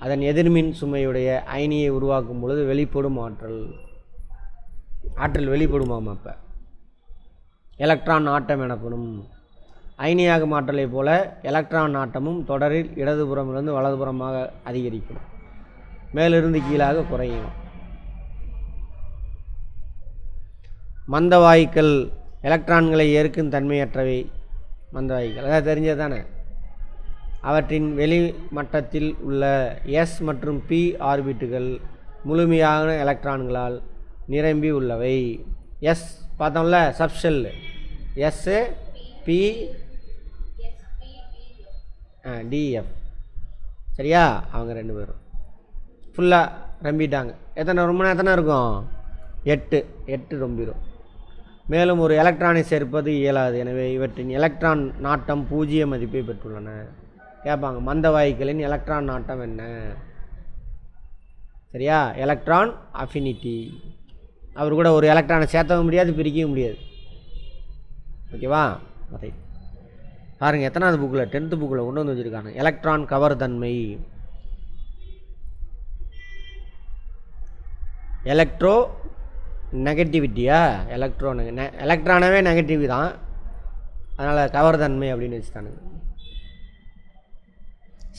அதன் எதிர்மின் சுமையுடைய அயனியை உருவாக்கும் பொழுது வெளிப்படும் ஆற்றல் வெளிப்படுமாம். அப்போ எலக்ட்ரான் ஆட்டம் எனப்படும். அயனியாக மாற்றலை போல எலக்ட்ரான் ஆட்டமும் தொடரில் இடதுபுறமிலிருந்து வலதுபுறமாக அதிகரிக்கும், மேலிருந்து கீழாக குறையும். மந்த வாயுக்கள் எலக்ட்ரான்களை ஏற்கும் தன்மையற்றவை. மந்த வாயுக்கள் அதாவது தெரிஞ்சது தானே. அவற்றின் வெளிமட்டத்தில் உள்ள எஸ் மற்றும் பி ஆர்பிட்டுகள் முழுமையான எலக்ட்ரான்களால் நிரம்பி உள்ளவை. எஸ் பார்த்தோம்ல, சப்ஷெல் எஸ்ஸு பி டிஎஃப். சரியா? அவங்க 2 பேரும் ஃபுல்லாக ரம்பிட்டாங்க. எத்தனை இருக்கும்? 8 ரொம்பிடும். மேலும் ஒரு எலக்ட்ரானை சேர்ப்பது இயலாது. எனவே இவற்றின் எலக்ட்ரான் நாட்டம் 0 மதிப்பை பெற்றுள்ளன. கேட்பாங்க, மந்த வாயுக்களின் எலக்ட்ரான் நாட்டம் என்ன? சரியா? Electron affinity. அவர் கூட ஒரு எலக்ட்ரானை சேர்த்தவும் முடியாது, பிரிக்கவும் முடியாது. ஓகேவா? அதை பாருங்கள், எத்தனாவது புக்கில்? 10th புக்கில் கொண்டு வந்து வச்சுருக்காங்க. எலக்ட்ரான் கவர் தன்மை. எலக்ட்ரோ நெகட்டிவிட்டியா? எலக்ட்ரானவே நெகட்டிவ் தான், அதனால் கவர் தன்மை அப்படின்னு வச்சுட்டானுங்க.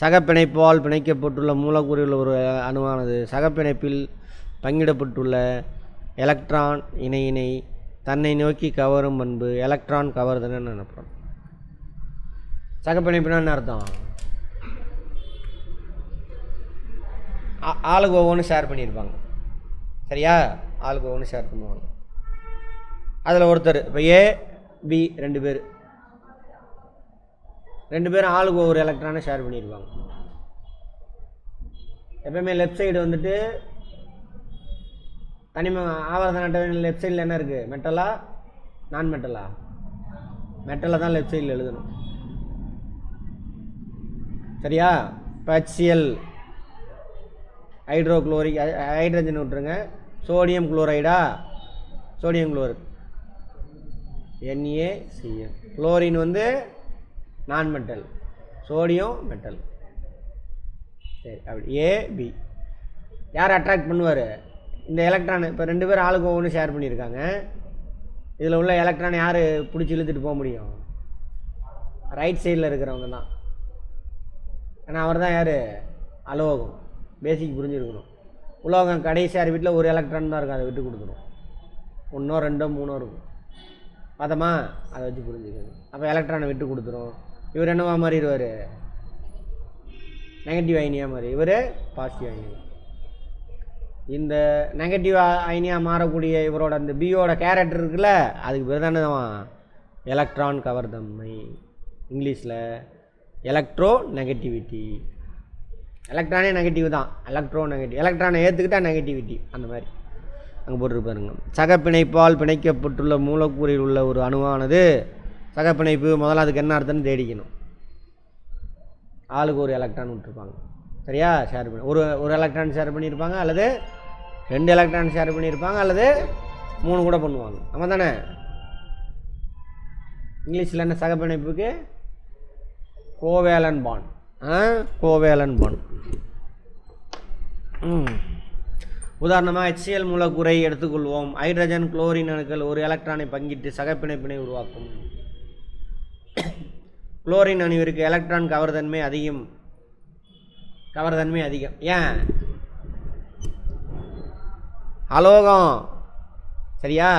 சகப்பிணைப்பால் பிணைக்கப்பட்டுள்ள மூலக்கூறில் ஒரு அணுவானது சகப்பிணைப்பில் பங்கிடப்பட்டுள்ள எலக்ட்ரான் இணையினை தன்னை நோக்கி கவரும் பண்பு எலக்ட்ரான் கவர்தல்னு நினைப்போம். சகப்பிணைப்புனா என்ன அர்த்தம்? ஆளுக்கு ஒவ்வொன்று ஷேர் பண்ணியிருப்பாங்க. சரியா? ஆளுக்கு ஒவ்வொன்று ஷேர் பண்ணுவாங்க. அதில் ஒருத்தர் இப்போ ஏ பி 2 பேர், 2 பேரும் ஆளுக்கு ஒவ்வொரு எலக்ட்ரானை ஷேர் பண்ணியிருப்பாங்க. எப்பவுமே லெஃப்ட் சைடு வந்துட்டு தனிம ஆவர்த்தன அட்டவணையில் லெஃப்ட் சைடில் என்ன இருக்குது? மெட்டலா நான் மெட்டலா? மெட்டலை தான் லெஃப்ட் சைடில் எழுதணும். சரியா? இப்போ HCl ஹைட்ரோக்ளோரிக் ஹைட்ரஜன் விட்டுருங்க. சோடியம் குளோரைடா? Sodium chloride NaCl. குளோரின் வந்து நான் மெட்டல், சோடியம் மெட்டல். சரி, அப்படி ஏபி யார் அட்ராக்ட் பண்ணுவார்? இந்த எலக்ட்ரான். இப்போ 2 பேர் ஆளுக்கு ஒவ்வொன்று ஷேர் பண்ணியிருக்காங்க. இதில் உள்ள எலக்ட்ரான் யார் பிடிச்சி இழுத்துட்டு போக முடியும்? ரைட் சைடில் இருக்கிறவங்க தான். ஏன்னா அவர் தான் யார்? அலோகம். பேசிக் புரிஞ்சுருக்கணும். உலோகம் கடைசியார் வீட்டில் ஒரு எலக்ட்ரான் தான் இருக்கும், அதை விட்டு கொடுக்கணும். 1 2 3 இருக்கும். பார்த்தோமா? அதை வச்சு புரிஞ்சுக்கணும். அப்போ எலக்ட்ரானை விட்டு கொடுத்துரும். இவர் என்னவா மாறிடுவார்? நெகட்டிவ் அயனியாக மாறி, இவர் பாசிட்டிவ் அயனியா. இந்த நெகட்டிவ் அயனியாக மாறக்கூடிய இவரோட அந்த பியோட கேரக்டர் இருக்குல்ல, அதுக்கு பேர் தானே எலக்ட்ரான் கவர் தன்மை. இங்கிலீஷில் எலக்ட்ரோ நெகட்டிவிட்டி. எலக்ட்ரானே நெகட்டிவ் தான், எலக்ட்ரோ நெகட்டிவ். எலக்ட்ரானை ஏற்றுக்கிட்டா நெகட்டிவிட்டி, அந்த மாதிரி அங்கே போட்டுருப்பாருங்க. சகப்பிணைப்பால் பிணைக்கப்பட்டுள்ள மூலக்கூறில் உள்ள ஒரு அணுவானது சகப்பிணைப்பு. முதல்ல அதுக்கு என்ன அர்த்தம்னு தேடிக்கணும். ஆளுக்கு ஒரு எலக்ட்ரான் விட்டுருப்பாங்க. சரியா? ஷேர் பண்ணி ஒரு எலக்ட்ரான் ஷேர் பண்ணியிருப்பாங்க, அல்லது 2 எலக்ட்ரான் ஷேர் பண்ணியிருப்பாங்க, அல்லது 3 கூட பண்ணுவாங்க. ஆமாம் தானே? இங்கிலீஷில் என்ன சகப்பிணைப்புக்கு? Covalent bond. Covalent bond. உதாரணமாக HCl மூலக்கூறை எடுத்துக்கொள்வோம். ஹைட்ரஜன் குளோரின் அணுக்கள் ஒரு எலக்ட்ரானை பங்கிட்டு சகப்பிணைப்பினை உருவாக்கும். குளோரின் அணுவிற்கு எலக்ட்ரான் கவர்தன்மை அதிகம். ஏன்? அலோகம். சரியா?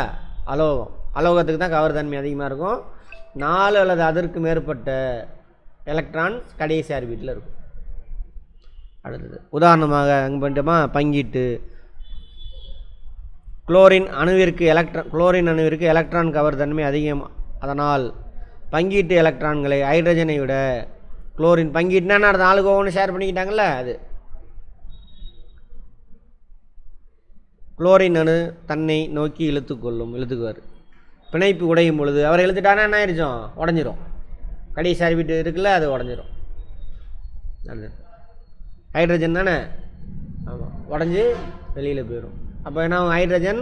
அலோகத்துக்கு தான் கவர்தன்மை அதிகமாக இருக்கும். 4 அல்லது அதற்கு மேற்பட்ட எலக்ட்ரான்ஸ் கடைசி ஆர்பிட்டில் இருக்கும். அடுத்தது உதாரணமாக அங்கே பண்ணிட்டோமா? பங்கிட்டு குளோரின் அணுவிற்கு எலக்ட்ரான் கவர் தன்மை அதிகம். அதனால் பங்கீட்டு எலக்ட்ரான்களை ஹைட்ரஜனை விட குளோரின் பங்கீட்டுனா அடுத்த ஆளுக்கு ஒவ்வொன்று ஷேர் பண்ணிக்கிட்டாங்கல்ல, அது குளோரின் அணு தன்னை நோக்கி இழுத்துக்குவார். பிணைப்பு உடையும் பொழுது அவரை இழுத்துட்டானா என்ன ஆயிடுச்சோம்? உடஞ்சிரும். கடைசி ஆர்பிட் இருக்குல்ல, அது உடஞ்சிரும். ஹைட்ரஜன் தானே? ஆமாம், உடஞ்சி வெளியில் போயிடும். அப்போ என்ன? ஹைட்ரஜன்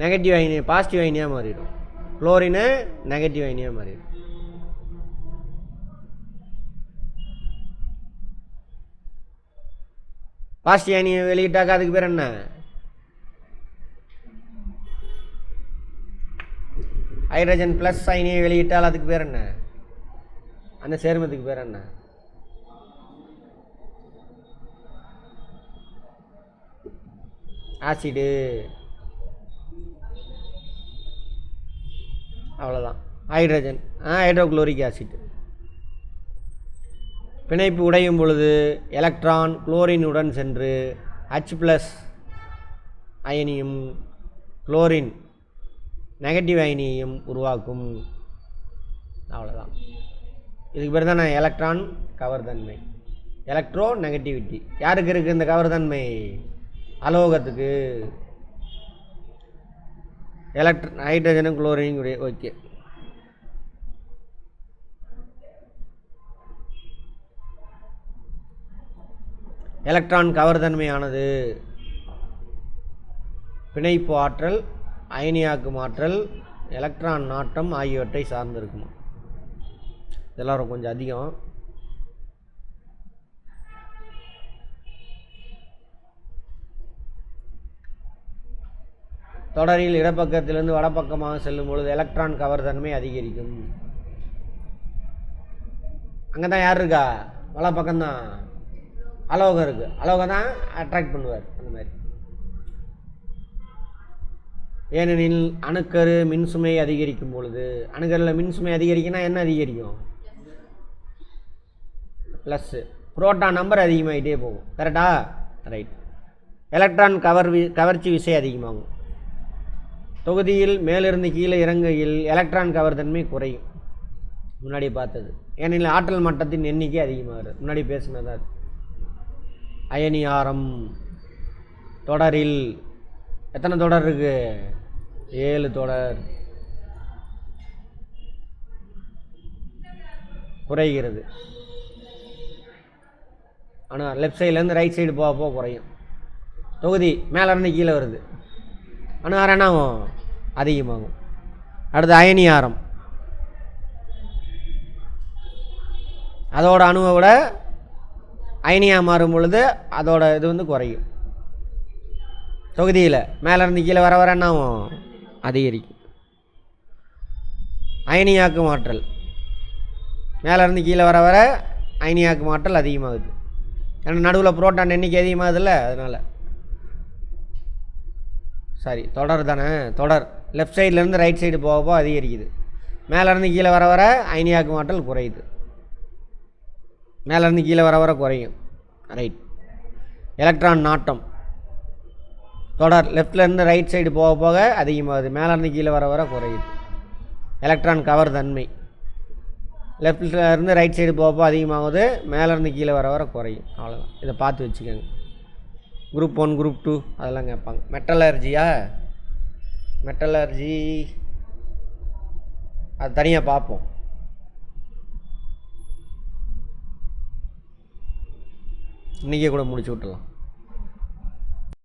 நெகட்டிவ் அயனி பாசிட்டிவ் அயனியாக மாறிடும். குளோரின் நெகட்டிவ் அயனியாக மாறிடும். பாசிட்டிவ் அயனியை வெளியிட்டாக்கா அதுக்கு பேர் என்ன? ஹைட்ரஜன் ப்ளஸ் அயனியை வெளியிட்டால் அதுக்கு பேர் என்ன? அந்த சேர்மத்துக்கு பேர் என்ன? ஆசிடு. அவ்வளோதான். Hydrogen hydrochloric acid. பிணைப்பு உடையும் பொழுது எலக்ட்ரான் குளோரினுடன் சென்று H+ அயனியும் குளோரின் நெகட்டிவ் அயனியையும் உருவாக்கும். அவ்வளோதான். இதுக்கு பேர் தான் எலக்ட்ரான் கவர்தன்மை, எலக்ட்ரோ நெகட்டிவிட்டி. யாருக்கு இருக்குது இந்த கவர்தன்மை? அலோகத்துக்கு. ஹைட்ரஜனும் குளோரின். ஓகே. எலக்ட்ரான் கவர்தன்மையானது பிணைப்பு ஆற்றல், அயனியாக்கும் ஆற்றல், எலக்ட்ரான் நாட்டம் ஆகியவற்றை சார்ந்திருக்குமா? இதெல்லாம் கொஞ்சம் அதிகம். தொடரில் இடப்பக்கத்திலிருந்து வடப்பக்கமாக செல்லும் பொழுது எலக்ட்ரான் கவர்தன்மை அதிகரிக்கும். அங்கே தான் யார் இருக்கா? வலப்பக்கம்தான் அலோகம் இருக்குது. அலோகம் தான் அட்ராக்ட் பண்ணுவார் அந்த மாதிரி. ஏனெனில் அணுக்கரு மின்சுமை அதிகரிக்கும் பொழுது, அணுக்கரில் மின்சுமை அதிகரிக்குன்னா என்ன அதிகரிக்கும்? ப்ளஸ்ஸு. புரோட்டான் நம்பர் அதிகமாகிட்டே போகும். கரெக்டா? ரைட். எலக்ட்ரான் கவர்ச்சி விசை அதிகமாகும். தொகுதியில் மேலிருந்து கீழே இறங்குகையில் எலக்ட்ரான் கவர்தன்மை குறையும். முன்னாடி பார்த்தது. ஏனெனில் ஆற்றல் மட்டத்தின் எண்ணிக்கை அதிகமாகிறது. முன்னாடி பேசினதா. அயனி ஆரம் தொடரில் எத்தனை தொடர் இருக்கு? 7 தொடர் குறைகிறது. ஆனால் லெஃப்ட் சைட்லேருந்து ரைட் சைடு போக குறையும். தொகுதி மேலேருந்து கீழே வருது. அணு ஆரம் என்னாகும்? அதிகமாகும். அடுத்து அயனி ஆரம். அதோட அணுவை விட அயனியாக மாறும் பொழுது அதோட இது குறையும். தொகுதியில் மேலேருந்து கீழே வர வர என்னாகும்? அதிகரிக்கும். அயனியாக்கும் ஆற்றல் மேலேருந்து கீழே வர வர அயனியாக்கும் ஆற்றல் அதிகமாகுது. ஏன்னா நடுவில் புரோட்டான் எண்ணிக்கை அதிகமாகுதுல்ல, அதனால். சாரி, தொடர் தானே. தொடர் லெஃப்ட் சைட்லேருந்து ரைட் சைடு போக அதிகரிக்குது. மேலேருந்து கீழே வர வர அயனியாக்கும் ஆற்றல் குறையுது. மேலேருந்து கீழே வர குறையும். ரைட். எலக்ட்ரான் நாட்டம் தொடர் லெஃப்ட்லேருந்து ரைட் சைடு போக அதிகமாகுது. மேலேருந்து கீழே வர குறையுது. எலக்ட்ரான் கவர் தன்மை லெஃப்ட்லேருந்து ரைட் சைடு போக அதிகமாகுது. மேலேருந்து கீழே வர குறையும். அவ்வளோதான். இதை பார்த்து வச்சுக்கோங்க. குரூப் 1 குரூப் 2 அதெல்லாம் கேட்பாங்க. மெட்டலர்ஜியா? மெட்டலர்ஜி அது தனியாக பார்ப்போம். இன்றைக்கே கூட முடிச்சு விட்டுலாம்.